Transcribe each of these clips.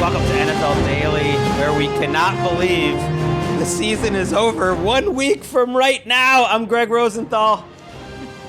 Welcome to NFL Daily, where we cannot believe the season is over 1 week from right now. I'm Gregg Rosenthal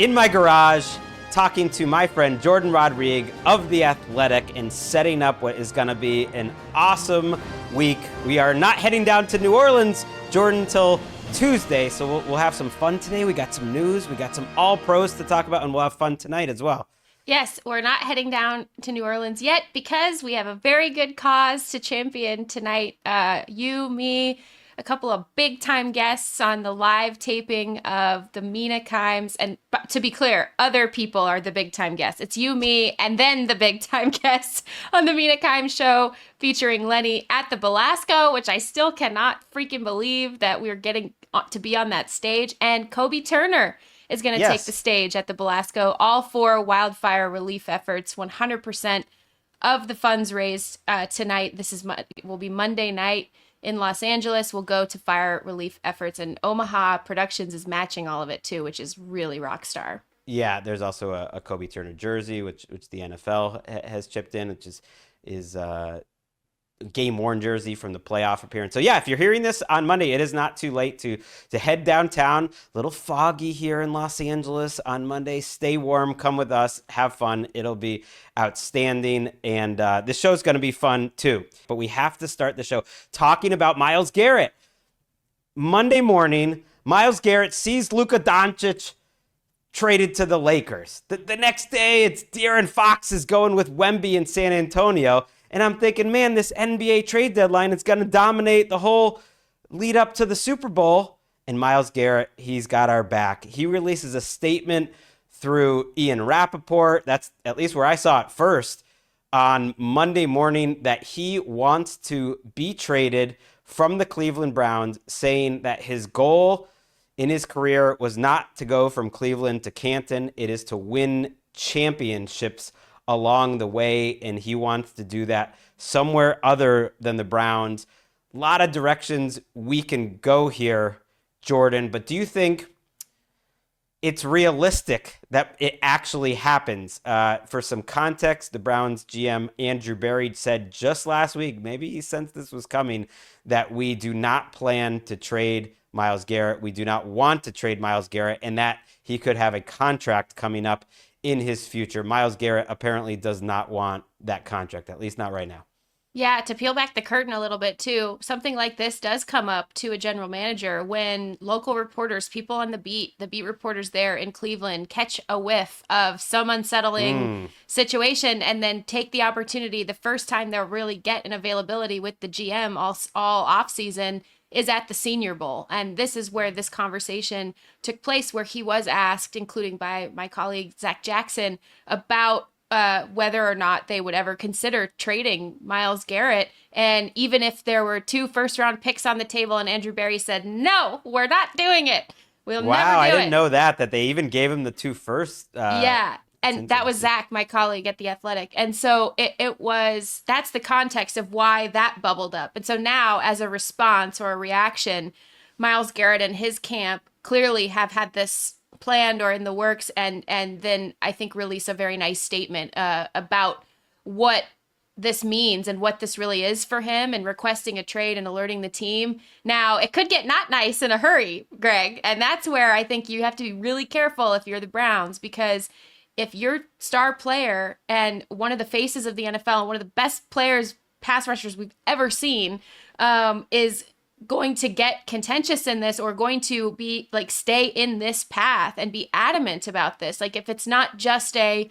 in my garage talking to my friend Jourdan Rodrigue of The Athletic and setting up what is going to be an awesome week. We are not heading down to New Orleans, Jourdan, until Tuesday, so we'll have some fun today. We got some news, we got some all-pros to talk about, and we'll have fun tonight as well. Yes, we're not heading down to New Orleans yet because we have a very good cause to champion tonight. You, me, a couple of big-time guests on the live taping of the Mina Kimes. And to be clear, other people are the big-time guests. It's you, me, and then the big-time guests on the Mina Kimes show featuring Lenny at the Belasco, which I still cannot freaking believe that we're getting to be on that stage. And Kobe Turner is going to take the stage at the Belasco, all for wildfire relief efforts. 100% of the funds raised tonight. Will be Monday night in Los Angeles. Will go to fire relief efforts, and Omaha Productions is matching all of it too, which is really rock star. Yeah, there's also a Kobe Turner jersey, which the NFL has chipped in, which is game-worn jersey from the playoff appearance. So yeah, if you're hearing this on Monday, it is not too late to head downtown. A little foggy here in Los Angeles on Monday. Stay warm, come with us, have fun. It'll be outstanding, and this show's going to be fun too. But we have to start the show talking about Myles Garrett. Monday morning, Myles Garrett sees Luka Doncic traded to the Lakers. The next day, it's De'Aaron Fox is going with Wemby in San Antonio. And I'm thinking, man, this NBA trade deadline is going to dominate the whole lead up to the Super Bowl. And Myles Garrett, he's got our back. He releases a statement through Ian Rappaport. That's at least where I saw it first on Monday morning, that he wants to be traded from the Cleveland Browns, saying that his goal in his career was not to go from Cleveland to Canton. It is to win championships along the way, and he wants to do that somewhere other than the Browns. A lot of directions we can go here, Jourdan, but do you think it's realistic that it actually happens? For some context, the Browns GM Andrew Berry said just last week, maybe he sensed this was coming, that we do not plan to trade Myles Garrett. We do not want to trade Myles Garrett, and that he could have a contract coming up in his future. Myles Garrett apparently does not want that contract, at least not right now. Yeah, to peel back the curtain a little bit too, something like this does come up to a general manager when local reporters, people on the beat reporters there in Cleveland, catch a whiff of some unsettling situation and then take the opportunity. The first time they'll really get an availability with the GM all off season is at the Senior Bowl. And this is where this conversation took place, where he was asked, including by my colleague Zach Jackson, about whether or not they would ever consider trading Myles Garrett. And even if there were 2 first-round picks on the table, and Andrew Berry said, no, we're not doing it. We'll never do it. Wow, I didn't know that they even gave him the 2 first. Yeah. And that was Zach, my colleague at The Athletic. And so that's the context of why that bubbled up. And so now, as a response or a reaction, Myles Garrett and his camp clearly have had this planned or in the works, and then I think release a very nice statement about what this means and what this really is for him, and requesting a trade and alerting the team. Now, it could get not nice in a hurry, Greg, and that's where I think you have to be really careful if you're the Browns, because if your star player and one of the faces of the NFL, one of the best players, pass rushers we've ever seen, is going to get contentious in this, or going to be stay in this path and be adamant about this. If it's not just I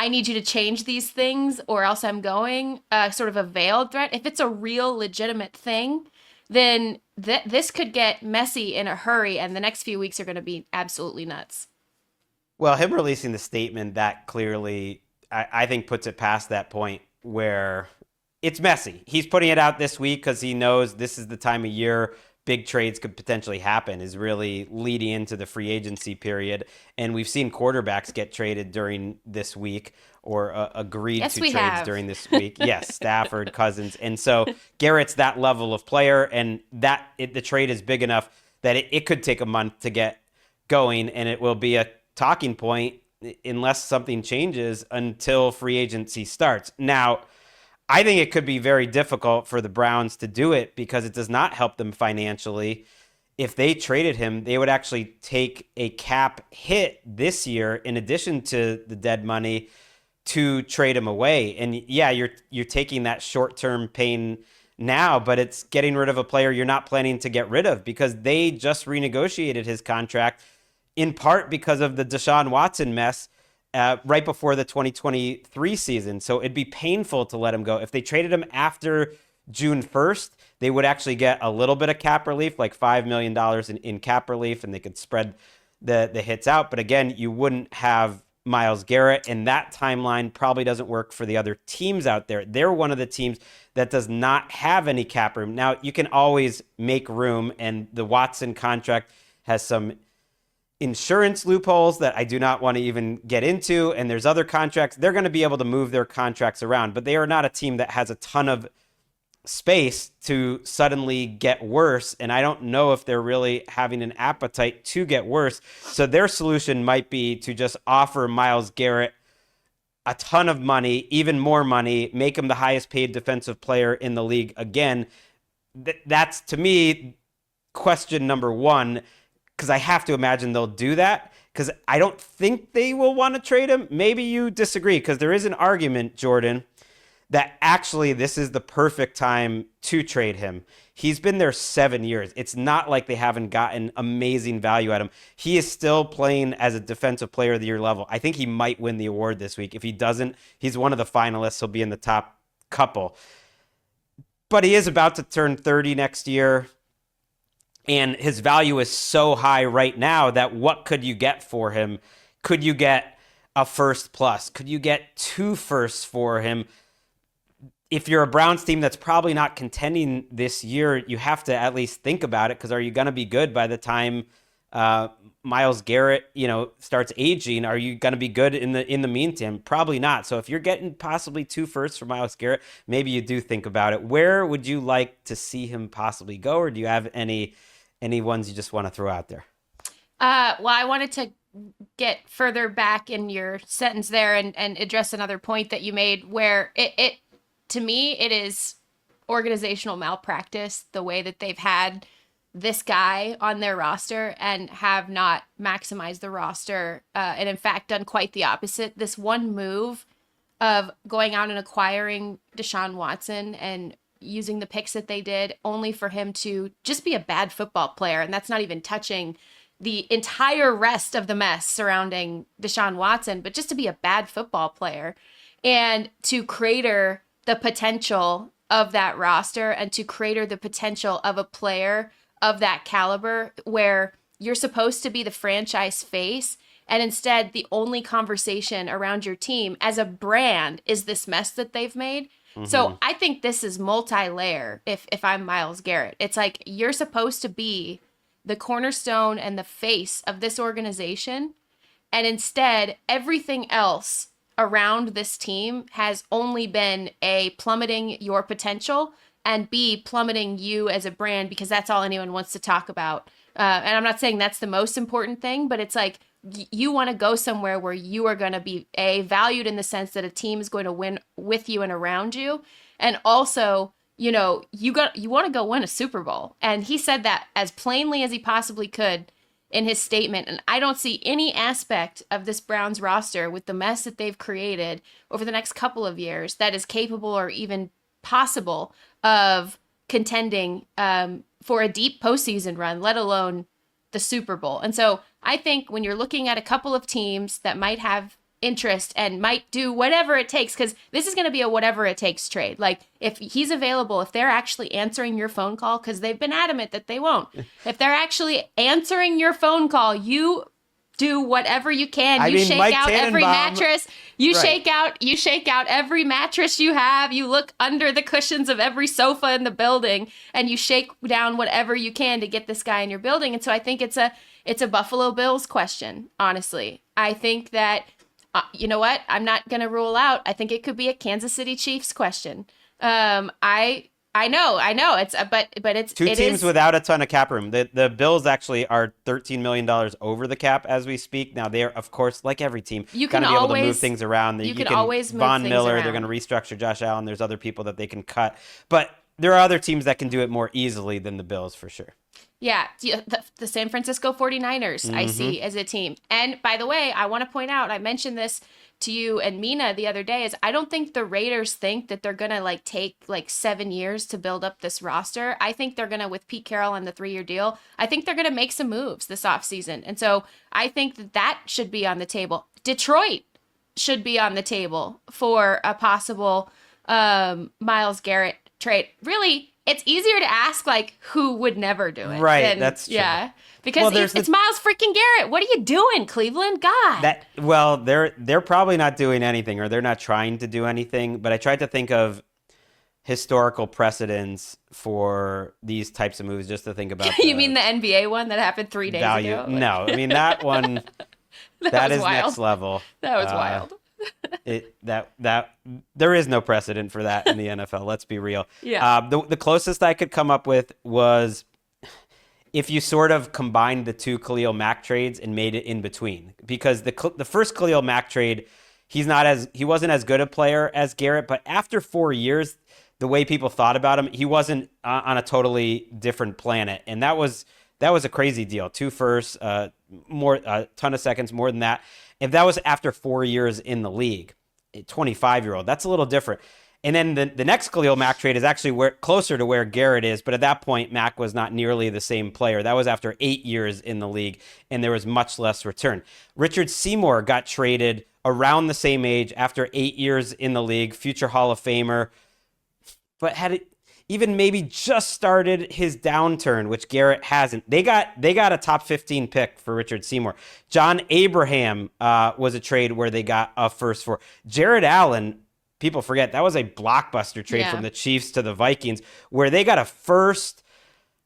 need you to change these things or else I'm going, sort of a veiled threat. If it's a real legitimate thing, then this could get messy in a hurry, and the next few weeks are going to be absolutely nuts. Well, him releasing the statement, that clearly, I think, puts it past that point where it's messy. He's putting it out this week because he knows this is the time of year big trades could potentially happen, is really leading into the free agency period. And we've seen quarterbacks get traded during this week, or agreed to trades during this week. Yes, Stafford, Cousins. And so Garrett's that level of player, and the trade is big enough that it could take a month to get going, and it will be a talking point unless something changes until free agency starts. Now, I think it could be very difficult for the Browns to do it because it does not help them financially. If they traded him, they would actually take a cap hit this year in addition to the dead money to trade him away. And yeah, you're taking that short-term pain now, but it's getting rid of a player you're not planning to get rid of because they just renegotiated his contract in part because of the Deshaun Watson mess right before the 2023 season. So it'd be painful to let him go. If they traded him after June 1st, they would actually get a little bit of cap relief, like $5 million in cap relief, and they could spread the hits out. But again, you wouldn't have Myles Garrett, and that timeline probably doesn't work for the other teams out there. They're one of the teams that does not have any cap room. Now, you can always make room, and the Watson contract has some insurance loopholes that I do not want to even get into, and there's other contracts. They're going to be able to move their contracts around, but they are not a team that has a ton of space to suddenly get worse, and I don't know if they're really having an appetite to get worse. So their solution might be to just offer Myles Garrett a ton of money, even more money, make him the highest paid defensive player in the league again. That's, to me, question number one, because I have to imagine they'll do that, because I don't think they will want to trade him. Maybe you disagree, because there is an argument, Jourdan, that actually this is the perfect time to trade him. He's been there 7 years. It's not like they haven't gotten amazing value at him. He is still playing as a defensive player of the year level. I think he might win the award this week. If he doesn't, he's one of the finalists. He'll be in the top couple. But he is about to turn 30 next year, and his value is so high right now that what could you get for him? Could you get a first plus? Could you get 2 firsts for him? If you're a Browns team that's probably not contending this year, you have to at least think about it, because are you going to be good by the time Myles Garrett, starts aging? Are you going to be good in the meantime? Probably not. So if you're getting possibly 2 firsts for Myles Garrett, maybe you do think about it. Where would you like to see him possibly go, or do you have any ones you just want to throw out there? Well, I wanted to get further back in your sentence there and address another point that you made, where it to me, it is organizational malpractice, the way that they've had this guy on their roster and have not maximized the roster, and in fact done quite the opposite. This one move of going out and acquiring Deshaun Watson and using the picks that they did only for him to just be a bad football player, and that's not even touching the entire rest of the mess surrounding Deshaun Watson, but just to be a bad football player and to crater the potential of that roster and to crater the potential of a player of that caliber, where you're supposed to be the franchise face, and instead the only conversation around your team as a brand is this mess that they've made. Mm-hmm. So I think this is multi-layer. If I'm Myles Garrett, it's like you're supposed to be the cornerstone and the face of this organization, and instead everything else around this team has only been A, plummeting your potential, and B, plummeting you as a brand, because that's all anyone wants to talk about. And I'm not saying that's the most important thing, but it's like you want to go somewhere where you are going to be A, valued in the sense that a team is going to win with you and around you, and also, you want to go win a Super Bowl. And he said that as plainly as he possibly could in his statement. And I don't see any aspect of this Browns roster with the mess that they've created over the next couple of years that is capable or even possible of contending for a deep postseason run, let alone the Super Bowl. And so I think when you're looking at a couple of teams that might have interest and might do whatever it takes, because this is going to be a whatever it takes trade. Like, if he's available, if they're actually answering your phone call, because they've been adamant that they won't, if they're actually answering your phone call, you do whatever you can. You shake out every mattress. You shake out every mattress you have. You look under the cushions of every sofa in the building, and you shake down whatever you can to get this guy in your building. And so I think it's a Buffalo Bills question, honestly. I think that you know what? I'm not going to rule out. I think it could be a Kansas City Chiefs question. I I know. It's but it's Two it teams is. without a ton of cap room. The Bills actually are $13 million over the cap as we speak. Now they're, of course, like every team, You got can to be able to move always things around. you can always move Von things Miller, they're going to around. restructure Josh Allen. There's other people that they can cut, but there are other teams that can do it more easily than the Bills for sure. Yeah, the San Francisco 49ers, I Mm-hmm. see as a team. And by the way, I want to point out, I mentioned this to you and Mina the other day, is I don't think the Raiders think that they're going to like take like 7 years to build up this roster. I think they're going to, with Pete Carroll on the 3-year deal, I think they're going to make some moves this offseason. And so I think that should be on the table. Detroit should be on the table for a possible Myles Garrett trade. Really, it's easier to ask like who would never do it. Right, that's true. Yeah, because it's Myles freaking Garrett. What are you doing, Cleveland? God. They're probably not doing anything, or they're not trying to do anything. But I tried to think of historical precedents for these types of moves, just to think about. You mean the NBA one that happened 3 days value? ago? No, I mean that one. that is wild. Next level. That was wild. There is no precedent for that in the NFL. Let's be real. Yeah. The closest I could come up with was if you sort of combined the two Khalil Mack trades and made it in between, because the first Khalil Mack trade, he wasn't as good a player as Garrett, but after 4 years, the way people thought about him, he wasn't on a totally different planet, and that was a crazy deal. 2 firsts, more a ton of seconds, more than that. If that was after 4 years in the league, a 25-year-old, that's a little different. And then the next Khalil Mack trade is actually closer to where Garrett is, but at that point, Mack was not nearly the same player. That was after 8 years in the league, and there was much less return. Richard Seymour got traded around the same age after 8 years in the league, future Hall of Famer, but had it even maybe just started his downturn, which Garrett hasn't. They got a top 15 pick for Richard Seymour. John Abraham was a trade where they got a first for. Jared Allen, people forget, that was a blockbuster trade from the Chiefs to the Vikings, where they got a first,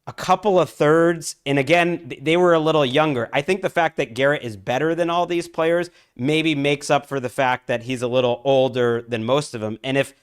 a couple of thirds, and again, they were a little younger. I think the fact that Garrett is better than all these players maybe makes up for the fact that he's a little older than most of them. And if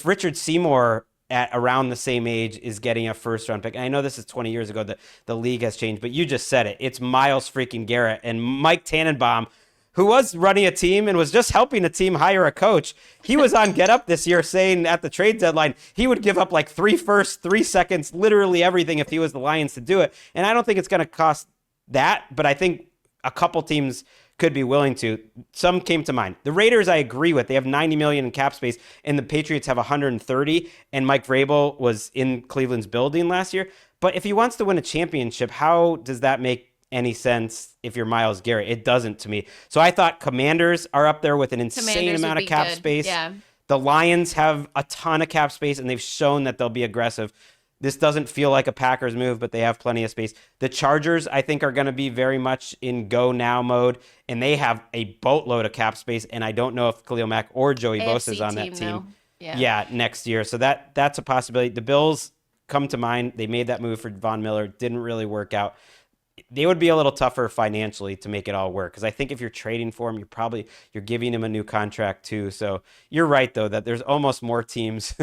Richard Seymour at around the same age is getting a first round pick, and I know this is 20 years ago, the league has changed, but you just said it. It's Myles freaking Garrett. And Mike Tannenbaum, who was running a team and was just helping a team hire a coach, he was on Get Up this year saying at the trade deadline he would give up like 3 firsts, 3 seconds, literally everything if he was the Lions to do it. And I don't think it's going to cost that, but I think a couple teams could be willing to. Some came to mind. The Raiders, I agree with. They have $90 million in cap space, and the Patriots have $130, and Mike Vrabel was in Cleveland's building last year. But if he wants to win a championship, how does that make any sense if you're Myles Garrett? It doesn't to me. So I thought Commanders are up there with an insane amount of cap space. Yeah. The Lions have a ton of cap space, and they've shown that they'll be aggressive. This doesn't feel like a Packers move, but they have plenty of space. The Chargers, I think, are going to be very much in go now mode, and they have a boatload of cap space, and I don't know if Khalil Mack or Joey Bosa is on that team. Yeah, next year. So that's a possibility. The Bills come to mind. They made that move for Von Miller. Didn't really work out. They would be a little tougher financially to make it all work, because I think if you're trading for him, you're giving him a new contract too. So you're right, though, that there's almost more teams.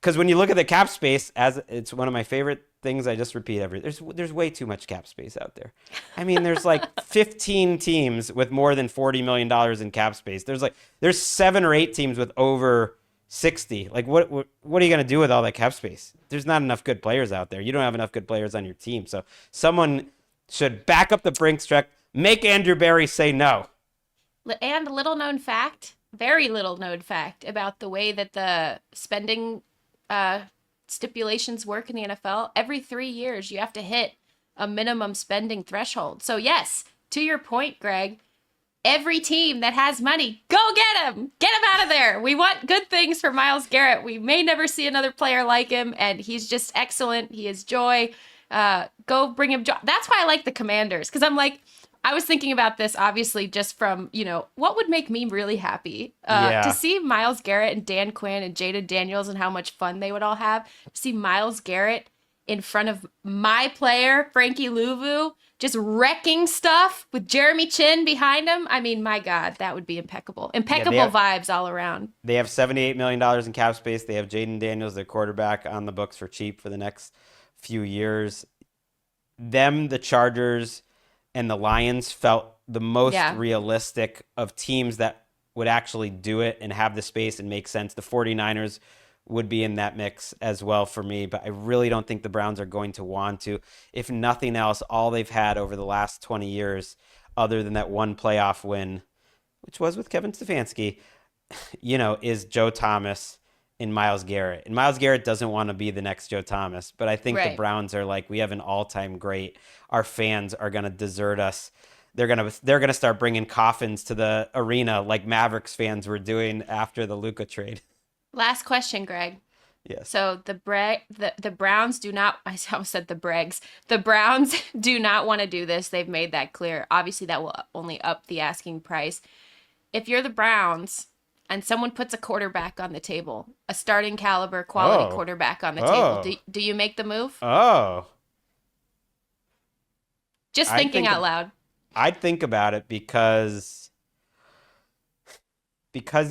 Because when you look at the cap space, as it's one of my favorite things, I just repeat there's way too much cap space out there. I mean, there's like 15 teams with more than $40 million in cap space. There's 7 or 8 teams with over 60. Like, what are you going to do with all that cap space? There's not enough good players out there. You don't have enough good players on your team. So someone should back up the Brinks truck, make Andrew Berry say no. And very little known fact about the way that the spending stipulations work in the NFL. Every 3 years, you have to hit a minimum spending threshold. So yes, to your point, Greg, every team that has money, go get him out of there. We want good things for Myles Garrett. We may never see another player like him, and he's just excellent. He is joy. Go bring him joy. That's why I like the Commanders, because I was thinking about this, obviously, just from, what would make me really happy to see Myles Garrett and Dan Quinn and Jada Daniels and how much fun they would all have. To see Myles Garrett in front of my player, Frankie Louvu, just wrecking stuff with Jeremy Chin behind him. I mean, my God, that would be impeccable. Impeccable vibes all around. They have $78 million in cap space. They have Jaden Daniels, their quarterback, on the books for cheap for the next few years. The Chargers, and the Lions felt the most realistic of teams that would actually do it and have the space and make sense. The 49ers would be in that mix as well for me, but I really don't think the Browns are going to want to. If nothing else, all they've had over the last 20 years, other than that one playoff win, which was with Kevin Stefanski, is Joe Thomas and Myles Garrett. And Myles Garrett doesn't want to be the next Joe Thomas, but I think the Browns are like, we have an all-time great. Our fans are going to desert us. They're gonna start bringing coffins to the arena like Mavericks fans were doing after the Luka trade. Last question, Greg. Yes. So the Browns do not. I almost said the Breggs. The Browns do not want to do this. They've made that clear. Obviously, that will only up the asking price. If you're the Browns and someone puts a quarterback on the table, a starting caliber quality quarterback on the table, do you make the move? Just thinking out loud. I'd think about it because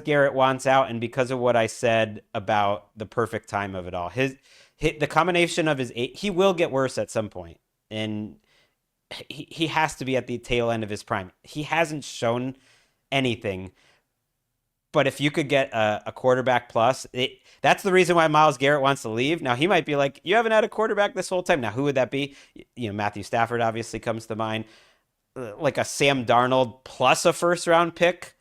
Garrett wants out, and because of what I said about the perfect time of it all. The combination of he will get worse at some point, and he has to be at the tail end of his prime. He hasn't shown anything, but if you could get a quarterback plus, that's the reason why Myles Garrett wants to leave. Now, he might be like, you haven't had a quarterback this whole time. Now, who would that be? Matthew Stafford obviously comes to mind. Like a Sam Darnold plus a first-round pick.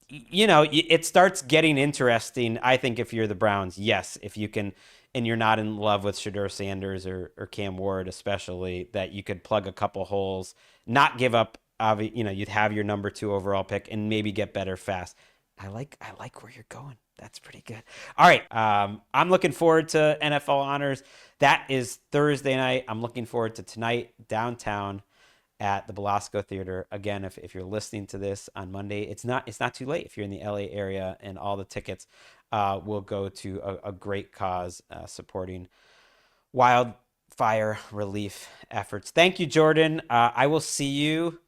It starts getting interesting, I think, if you're the Browns. Yes, if you can, and you're not in love with Shedeur Sanders or Cam Ward especially, that you could plug a couple holes, not give up, you'd have your number 2 overall pick and maybe get better fast. I like where you're going. That's pretty good. All right, I'm looking forward to NFL Honors. That is Thursday night. I'm looking forward to tonight downtown at the Belasco Theater. Again, if you're listening to this on Monday, it's not too late if you're in the LA area, and all the tickets will go to a great cause supporting wildfire relief efforts. Thank you, Jourdan. I will see you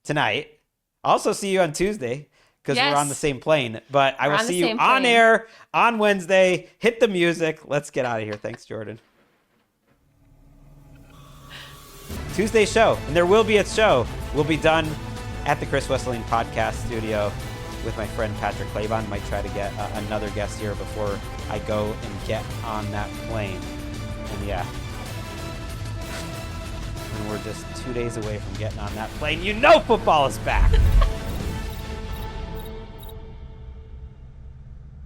tonight. I'll also see you on Tuesday because we're on the same plane, but I will see you on air on Wednesday. Hit the music. Let's get out of here. Thanks, Jourdan. Tuesday show, and there will be a show, will be done at the Chris Wesseling podcast studio with my friend Patrick Claybon. Might try to get another guest here before I go and get on that plane. And and we're just 2 days away from getting on that plane. Football is back.